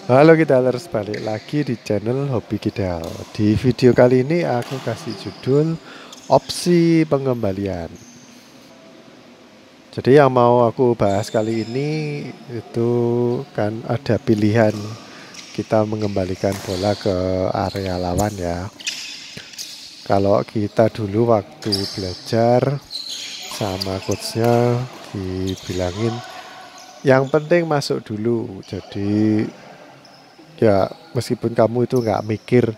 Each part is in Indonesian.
Halo Kidalers, balik lagi di channel Hobi Kidal. Di video kali ini aku kasih judul opsi pengembalian. Jadi yang mau aku bahas kali ini itu kan ada pilihan kita mengembalikan bola ke area lawan ya. Kalau kita dulu waktu belajar sama coachnya dibilangin yang penting masuk dulu. Jadi ya meskipun kamu itu nggak mikir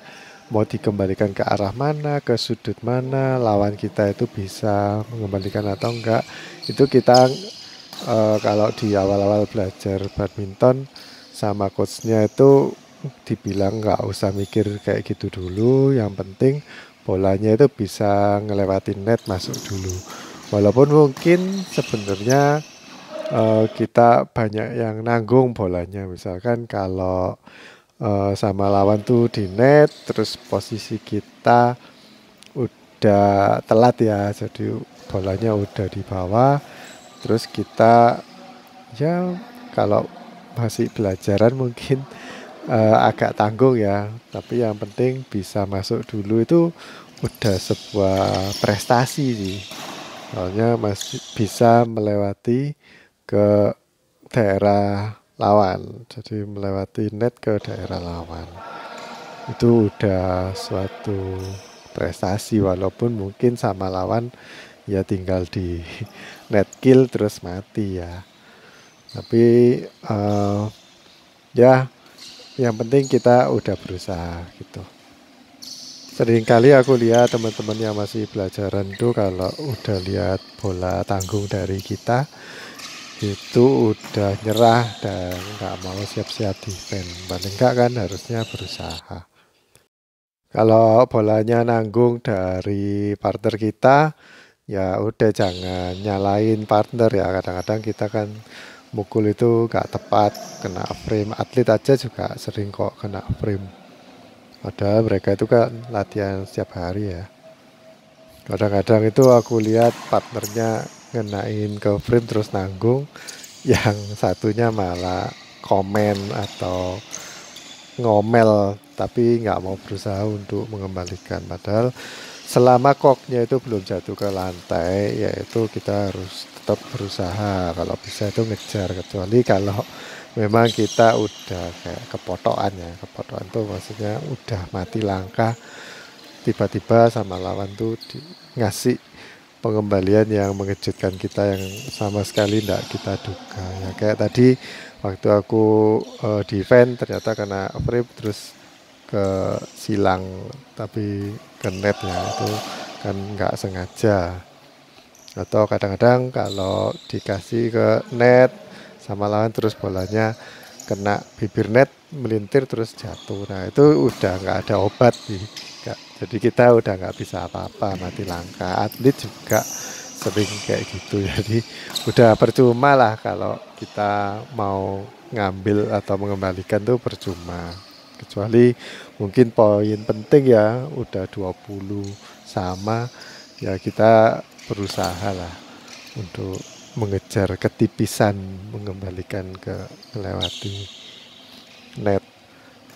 mau dikembalikan ke arah mana, ke sudut mana, lawan kita itu bisa mengembalikan atau enggak, itu kita kalau di awal-awal belajar badminton sama coachnya itu dibilang nggak usah mikir kayak gitu dulu, yang penting bolanya itu bisa ngelewatin net masuk dulu. Walaupun mungkin sebenarnya kita banyak yang nanggung bolanya, misalkan kalau sama lawan tuh di net, terus posisi kita udah telat ya, jadi bolanya udah di bawah, terus kita ya kalau masih belajaran mungkin agak tanggung ya, tapi yang penting bisa masuk dulu itu udah sebuah prestasi sih, soalnya masih bisa melewati ke daerah lawan, jadi melewati net ke daerah lawan itu udah suatu prestasi, walaupun mungkin sama lawan ya tinggal di net kill terus mati ya, tapi eh, ya yang penting kita udah berusaha gitu. Sering kali aku lihat teman-teman yang masih belajaran tuh kalau udah lihat bola tanggung dari kita itu udah nyerah dan nggak mau siap-siap defense. Paling enggak kan harusnya berusaha. Kalau bolanya nanggung dari partner kita, ya udah jangan nyalain partner ya. Kadang-kadang kita kan mukul itu nggak tepat, kena frame. Atlet aja juga sering kok kena frame. Padahal mereka itu kan latihan setiap hari ya. Kadang-kadang itu aku lihat partnernya ngenain ke frame terus nanggung, yang satunya malah komen atau ngomel tapi nggak mau berusaha untuk mengembalikan. Padahal selama koknya itu belum jatuh ke lantai, yaitu kita harus tetap berusaha. Kalau bisa itu ngejar, kecuali kalau memang kita udah kayak kepotokan ya. Kepotokan tuh maksudnya udah mati langkah, tiba-tiba sama lawan tuh ngasih pengembalian yang mengejutkan kita, yang sama sekali tidak kita duga ya, kayak tadi waktu aku defend ternyata kena frame terus ke silang, tapi ke net ya, itu kan nggak sengaja. Atau kadang-kadang kalau dikasih ke net sama lawan terus bolanya kena bibir net melintir terus jatuh, nah itu udah nggak ada obat nih. Jadi kita udah nggak bisa apa-apa, mati langkah. Atlet juga sering kayak gitu, jadi udah percuma lah kalau kita mau ngambil atau mengembalikan tuh percuma, kecuali mungkin poin penting ya udah 20 sama, ya kita berusaha lah untuk mengejar ketipisan mengembalikan ke melewati net.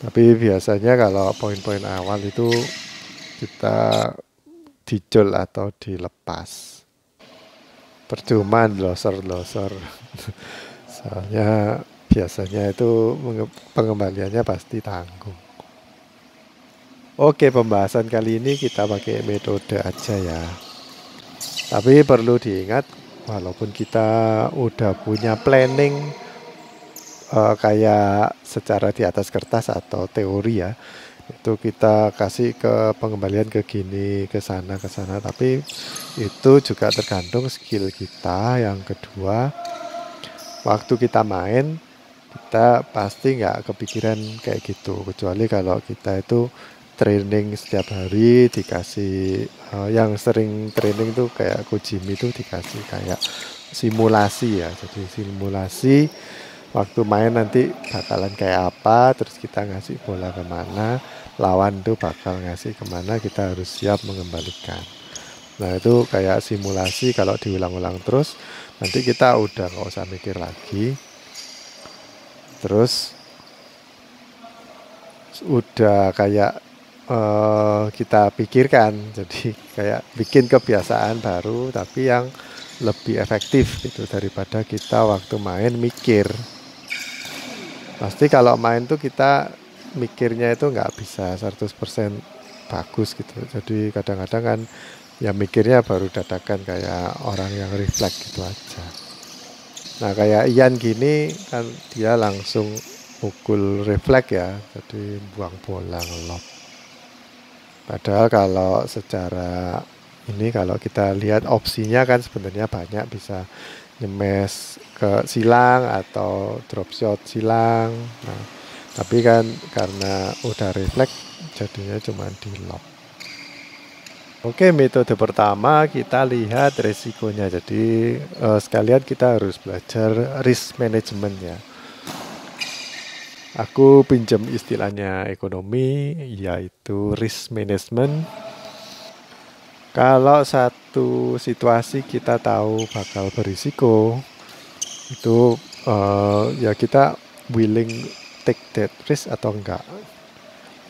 Tapi biasanya kalau poin-poin awal itu kita dijol atau dilepas, percuma losor-losor. Soalnya biasanya itu pengembaliannya pasti tanggung. Oke, pembahasan kali ini kita pakai metode aja ya. Tapi perlu diingat, walaupun kita udah punya planning kayak secara di atas kertas atau teori ya, itu kita kasih ke pengembalian ke gini, ke sana, tapi itu juga tergantung skill kita. Yang kedua, waktu kita main kita pasti nggak kepikiran kayak gitu, kecuali kalau kita itu training setiap hari, dikasih yang sering training tuh kayak Kojimi tuh dikasih kayak simulasi ya, jadi simulasi waktu main nanti bakalan kayak apa, terus kita ngasih bola kemana, lawan tuh bakal ngasih kemana, kita harus siap mengembalikan. Nah itu kayak simulasi, kalau diulang-ulang terus Nanti kita udah nggak usah mikir lagi. Terus udah kayak kita pikirkan, jadi kayak bikin kebiasaan baru tapi yang lebih efektif gitu daripada kita waktu main mikir. Pasti kalau main tuh kita mikirnya itu nggak bisa 100% bagus gitu. Jadi kadang-kadang kan ya mikirnya baru dadakan kayak orang yang refleks gitu aja. Nah kayak Ian gini kan dia langsung pukul refleks ya, jadi buang bola ngelob. Padahal kalau secara ini kalau kita lihat opsinya kan sebenarnya banyak, bisa nyemes ke silang atau drop shot silang. Nah, tapi kan karena udah refleks jadinya cuma di lob. Oke, metode pertama kita lihat resikonya. Jadi sekalian kita harus belajar risk management ya. Aku pinjam istilahnya ekonomi, yaitu risk management. Kalau satu situasi kita tahu bakal berisiko, itu ya kita willing take that risk atau enggak.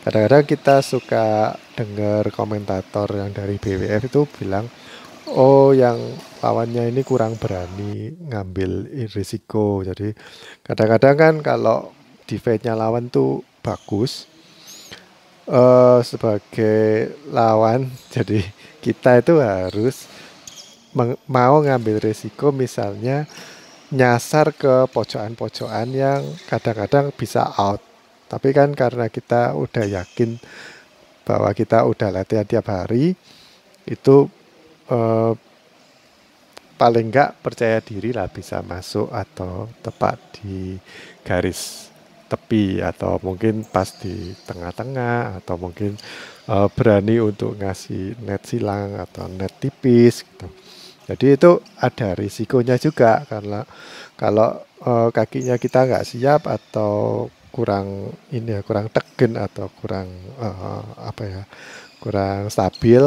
Kadang-kadang kita suka dengar komentator yang dari BWF itu bilang, oh yang lawannya ini kurang berani ngambil risiko. Jadi kadang-kadang kan kalau defense-nya lawan tuh bagus, sebagai lawan, jadi kita itu harus mau ngambil risiko, misalnya nyasar ke pojokan-pojokan yang kadang-kadang bisa out. Tapi kan karena kita udah yakin bahwa kita udah latihan tiap hari, itu eh, paling enggak percaya diri lah bisa masuk atau tepat di garis tepi, atau mungkin pas di tengah-tengah, atau mungkin berani untuk ngasih net silang atau net tipis gitu. Jadi itu ada risikonya juga, karena kalau kakinya kita nggak siap atau kurang ini ya, kurang tegen atau kurang apa ya, kurang stabil,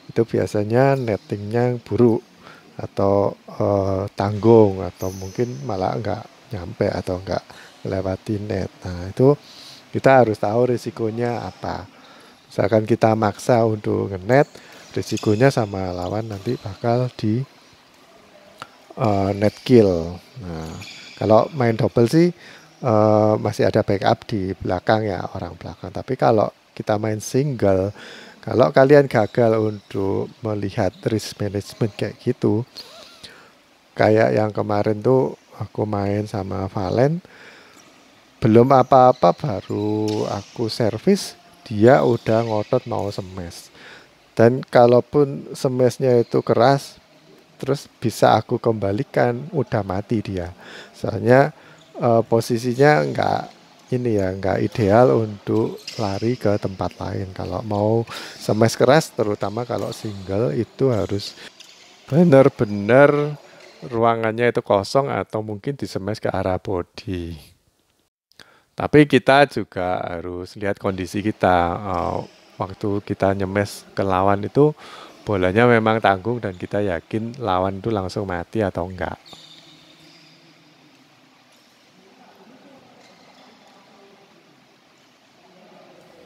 itu biasanya nettingnya buruk atau tanggung, atau mungkin malah nggak nyampe atau nggak melewati net. Nah itu kita harus tahu risikonya apa. Misalkan kita maksa untuk ngenet, risikonya sama lawan nanti bakal di net kill. Nah, kalau main double sih masih ada backup di belakang ya, orang belakang. Tapi kalau kita main single, kalau kalian gagal untuk melihat risk management kayak gitu, kayak yang kemarin tuh aku main sama Valen, belum apa-apa baru aku servis, dia udah ngotot mau smash. Dan kalaupun smashnya itu keras, terus bisa aku kembalikan, udah mati dia. Soalnya posisinya nggak ideal untuk lari ke tempat lain. Kalau mau smash keras, terutama kalau single, itu harus benar-benar ruangannya itu kosong atau mungkin di smash ke arah body. Tapi kita juga harus lihat kondisi kita. Waktu kita nyemes ke lawan itu bolanya memang tanggung dan kita yakin lawan itu langsung mati atau enggak.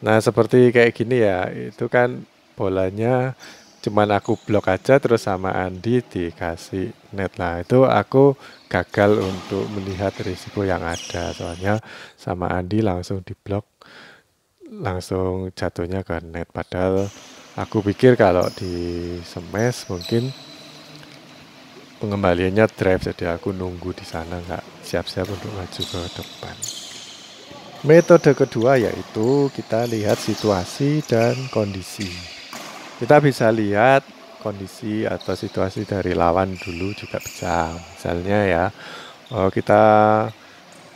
Nah seperti kayak gini ya, itu kan bolanya cuman aku blok aja, terus sama Andi dikasih net lah. Itu aku gagal untuk melihat risiko yang ada, soalnya sama Andi langsung diblok, langsung jatuhnya ke net. Padahal aku pikir kalau di smash mungkin pengembaliannya drive, jadi aku nunggu di sana, nggak siap-siap untuk maju ke depan. Metode kedua yaitu kita lihat situasi dan kondisi. Kita bisa lihat kondisi atau situasi dari lawan dulu juga bisa. Misalnya ya, kita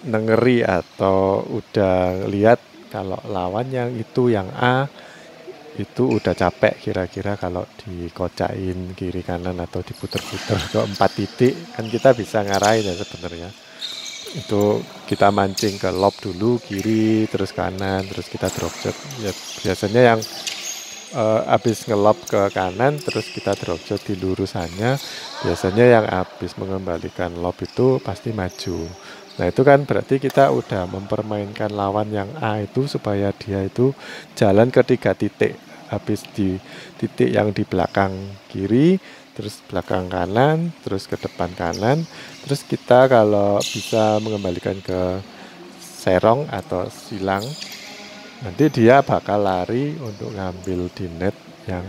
nengeri atau udah lihat kalau lawan yang itu yang A itu udah capek kira-kira kalau dikocain kiri kanan atau diputer-puter ke 4 titik, kan kita bisa ngarahin ya sebenarnya. Itu kita mancing ke lob dulu kiri, terus kanan, terus kita drop shot. Ya, biasanya yang habis ngelop ke kanan terus kita drop shot di lurusannya, biasanya yang habis mengembalikan lob itu pasti maju. Nah itu kan berarti kita udah mempermainkan lawan yang A itu supaya dia itu jalan ke 3 titik. Habis di titik yang di belakang kiri, terus belakang kanan, terus ke depan kanan. Terus kita kalau bisa mengembalikan ke serong atau silang, nanti dia bakal lari untuk ngambil di net yang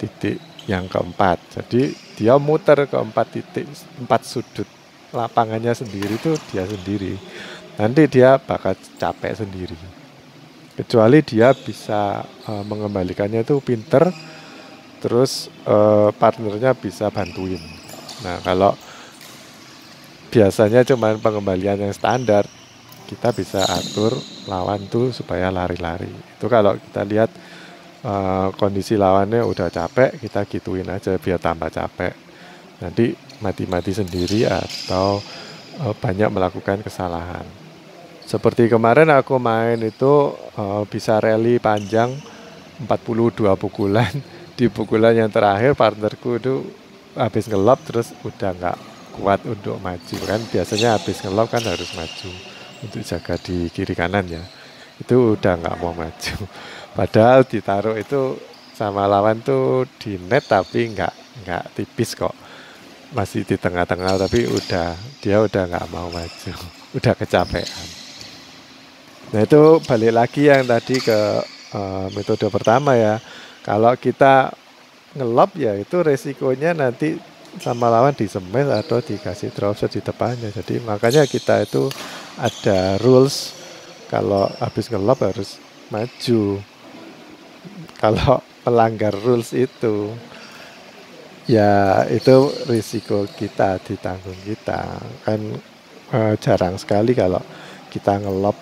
titik yang keempat. Jadi dia muter ke 4 titik, 4 sudut lapangannya sendiri tuh dia sendiri. Nanti dia bakal capek sendiri. Kecuali dia bisa mengembalikannya itu pinter, terus partnernya bisa bantuin. Nah kalau biasanya cuma pengembalian yang standar, kita bisa atur lawan tuh supaya lari-lari. Itu kalau kita lihat kondisi lawannya udah capek, kita gituin aja biar tambah capek. Nanti mati-mati sendiri atau banyak melakukan kesalahan. Seperti kemarin aku main itu bisa rally panjang 42 pukulan. Di pukulan yang terakhir partnerku itu habis ngelop terus udah nggak kuat untuk maju kan. Biasanya habis ngelop kan harus maju untuk jaga di kiri kanan ya. Itu udah nggak mau maju. Padahal ditaruh itu sama lawan tuh di net tapi nggak tipis kok. Masih di tengah-tengah tapi dia udah nggak mau maju. Udah kecapean. Nah itu balik lagi yang tadi ke metode pertama ya. Kalau kita ngelop ya itu resikonya nanti sama lawan disemes atau dikasih drop shot di depannya. Jadi makanya kita itu ada rules kalau habis ngelop harus maju. Kalau melanggar rules itu ya itu risiko kita ditanggung kita. Kan jarang sekali kalau kita ngelop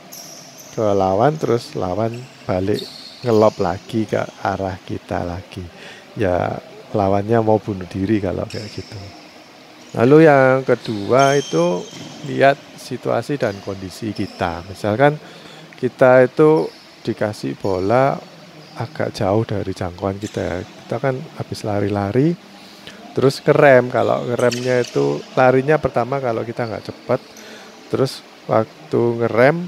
ke lawan terus lawan balik ngelop lagi ke arah kita lagi. Ya lawannya mau bunuh diri kalau kayak gitu. Lalu yang kedua itu lihat situasi dan kondisi kita. Misalkan kita itu dikasih bola agak jauh dari jangkauan kita. Kita kan habis lari-lari terus ngerem. Kalau ngeremnya itu larinya pertama kalau kita nggak cepat, terus waktu ngerem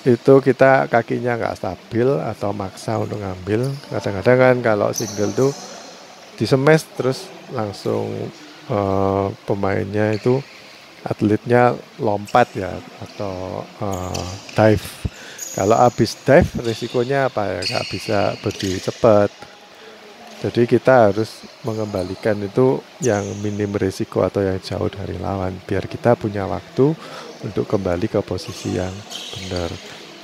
itu kita kakinya nggak stabil atau maksa untuk ngambil. Kadang-kadang kan kalau single tuh disemes terus langsung pemainnya itu atletnya lompat ya atau dive. Kalau habis dive risikonya apa ya, nggak bisa berdiri cepat. Jadi kita harus mengembalikan itu yang minim risiko atau yang jauh dari lawan biar kita punya waktu untuk kembali ke posisi yang benar.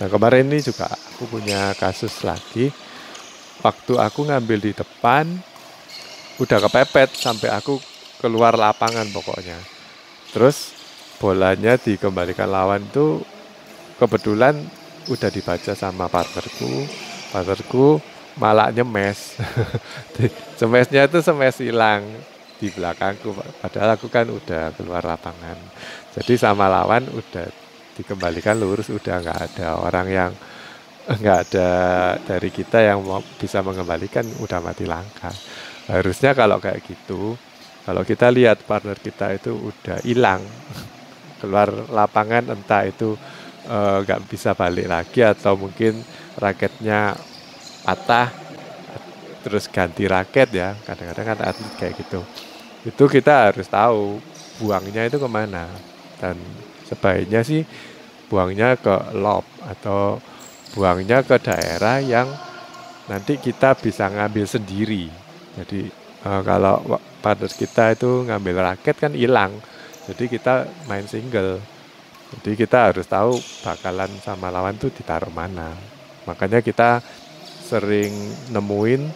Nah kemarin ini juga aku punya kasus lagi. Waktu aku ngambil di depan udah kepepet sampai aku keluar lapangan pokoknya. Terus bolanya dikembalikan lawan itu kebetulan udah dibaca sama partnerku. Partnerku malah nyemes. Semesnya itu semes hilang di belakangku. Padahal aku kan udah keluar lapangan. Jadi sama lawan udah dikembalikan lurus, udah nggak ada orang yang nggak ada dari kita yang bisa mengembalikan, udah mati langkah. Harusnya kalau kayak gitu, kalau kita lihat partner kita itu udah hilang keluar lapangan, entah itu nggak bisa balik lagi atau mungkin raketnya patah terus ganti raket ya, kadang-kadang kan atlet kayak gitu. Itu kita harus tahu buangnya itu kemana, dan sebaiknya sih buangnya ke lob atau buangnya ke daerah yang nanti kita bisa ngambil sendiri. Jadi kalau partner kita itu ngambil raket kan hilang, jadi kita main single. Jadi kita harus tahu bakalan sama lawan tuh ditaruh mana. Makanya kita sering nemuin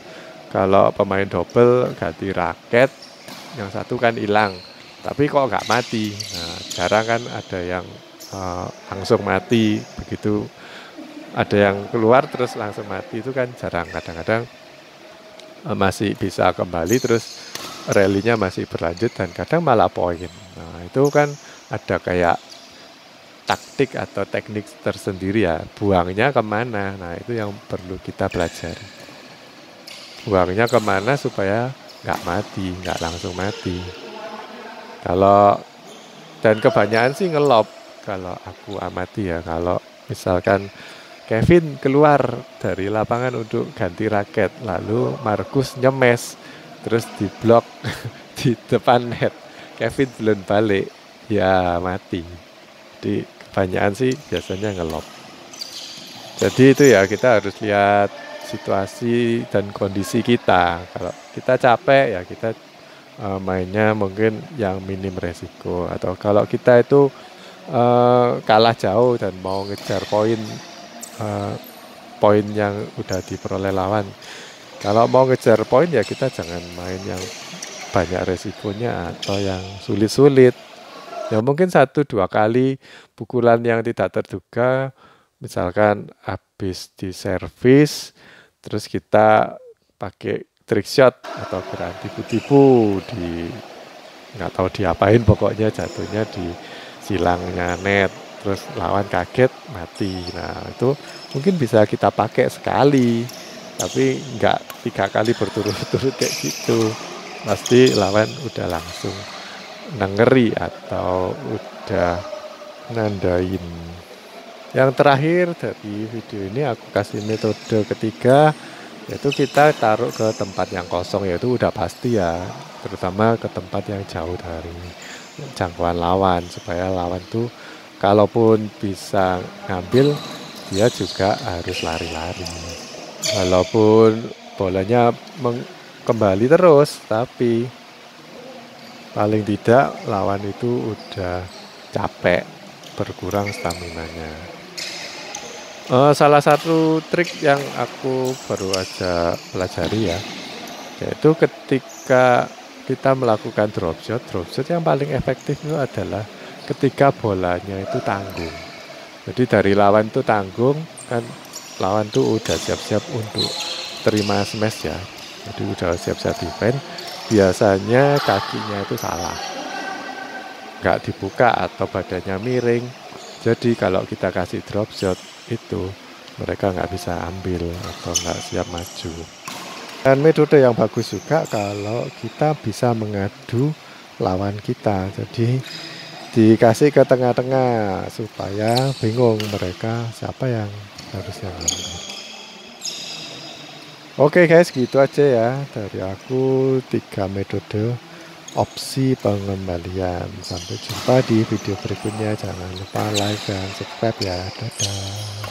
kalau pemain double ganti raket, yang satu kan hilang, tapi kok nggak mati. Nah, jarang kan ada yang langsung mati begitu. Ada yang keluar terus langsung mati, itu kan jarang. Kadang-kadang masih bisa kembali terus rally-nya masih berlanjut dan kadang malah poin. Nah, itu kan ada kayak taktik atau teknik tersendiri ya, buangnya kemana. Nah, itu yang perlu kita pelajari. buangnya kemana supaya nggak mati, nggak langsung mati. Kalau dan kebanyakan sih ngelop kalau aku amati ya. Kalau misalkan Kevin keluar dari lapangan untuk ganti raket, lalu Markus nyemes, terus diblok di depan net. Kevin belum balik, ya mati. Jadi kebanyakan sih biasanya ngelop. Jadi itu ya kita harus lihat situasi dan kondisi kita. Kalau kita capek ya kita mainnya mungkin yang minim resiko. Atau kalau kita itu kalah jauh dan mau ngejar eh, poin yang udah diperoleh lawan. Kalau mau ngejar poin ya kita jangan main yang banyak resikonya atau yang sulit-sulit. Ya mungkin 1-2 kali pukulan yang tidak terduga, misalkan habis di servis, terus kita pakai trick shot atau gerakan tipu-tipu di nggak tahu diapain pokoknya jatuhnya di silangnya net, terus lawan kaget mati. Nah itu mungkin bisa kita pakai sekali, tapi nggak 3 kali berturut-turut kayak gitu. Pasti lawan udah langsung nengeri atau udah nandain. Yang terakhir dari video ini aku kasih metode ketiga, yaitu kita taruh ke tempat yang kosong, yaitu udah pasti ya, terutama ke tempat yang jauh dari jangkauan lawan, supaya lawan tuh kalaupun bisa ngambil, dia juga harus lari-lari. Walaupun bolanya kembali terus, tapi paling tidak lawan itu udah capek, berkurang staminanya. Salah satu trik yang aku baru aja pelajari ya, yaitu ketika kita melakukan drop shot yang paling efektif itu adalah ketika bolanya itu tanggung. Jadi dari lawan itu tanggung, kan lawan tuh udah siap-siap untuk terima smash ya. Jadi udah siap-siap defense, biasanya kakinya itu salah, nggak dibuka atau badannya miring. Jadi kalau kita kasih drop shot itu mereka nggak bisa ambil atau nggak siap maju. Dan metode yang bagus juga kalau kita bisa mengadu lawan kita. Jadi dikasih ke tengah-tengah supaya bingung mereka siapa yang harusnya ambil. Oke guys, gitu aja ya dari aku 3 metode opsi pengembalian. Sampai jumpa di video berikutnya. Jangan lupa like dan subscribe ya. Dadah.